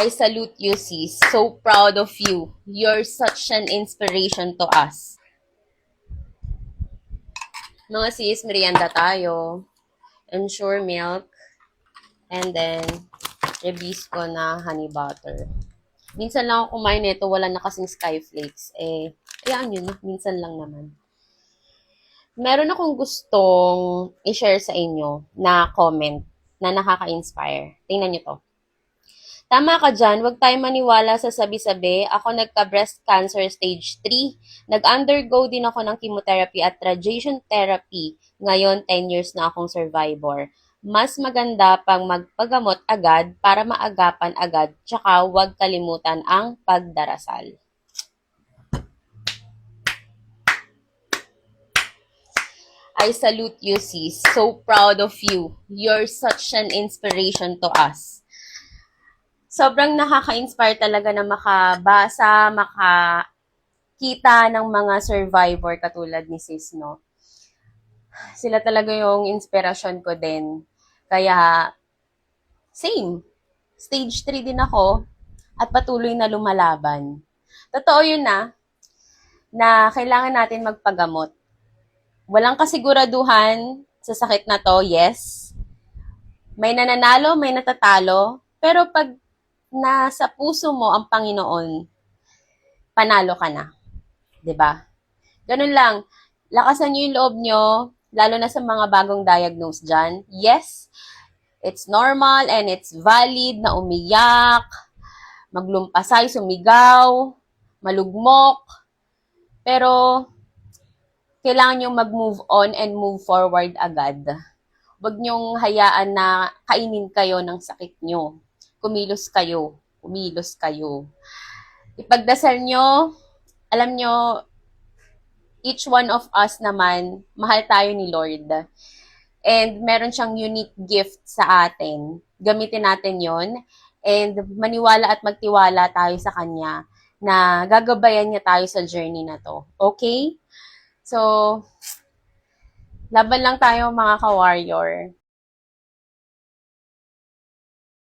I salute you, sis. So proud of you. You're such an inspiration to us. Mga sis, merienda tayo. Ensure milk. And then, Rebisco na honey butter. Minsan lang ako kumain nito, wala na kasing skyflakes. Ayan yun, minsan lang naman. Meron akong gustong i-share sa inyo na comment na nakaka-inspire. Tingnan nyo to. Tama ka dyan, huwag tayo maniwala sa sabi-sabi. Ako nagka-breast cancer stage 3. Nag-undergo din ako ng chemotherapy at radiation therapy. Ngayon, 10 years na akong survivor. Mas maganda pang magpagamot agad para maagapan agad, tsaka huwag kalimutan ang pagdarasal. I salute you, sis. So proud of you. You're such an inspiration to us. Sobrang nakaka-inspire talaga na makabasa, makakita ng mga survivor katulad ni sis, no? Sila talaga yung inspirasyon ko din. Kaya, same. Stage 3 din ako at patuloy na lumalaban. Totoo yun na kailangan natin magpagamot. Walang kasiguraduhan sa sakit na to, yes. May nananalo, may natatalo, pero pag nasa puso mo ang Panginoon, panalo ka na. 'Di ba? Ganun lang. Lakasan niyo yung loob niyo, lalo na sa mga bagong diagnose dyan. Yes, it's normal and it's valid na umiyak, maglumpasay, sumigaw, malugmok. Pero, kailangan nyo mag-move on and move forward agad. Huwag nyong hayaan na kainin kayo ng sakit nyo. Kumilos kayo. Kumilos kayo. Ipagdasal nyo, alam nyo, each one of us naman, mahal tayo ni Lord. And meron siyang unique gift sa atin. Gamitin natin yon and maniwala at magtiwala tayo sa Kanya na gagabayan niya tayo sa journey na to. Okay? So, laban lang tayo mga ka-warrior.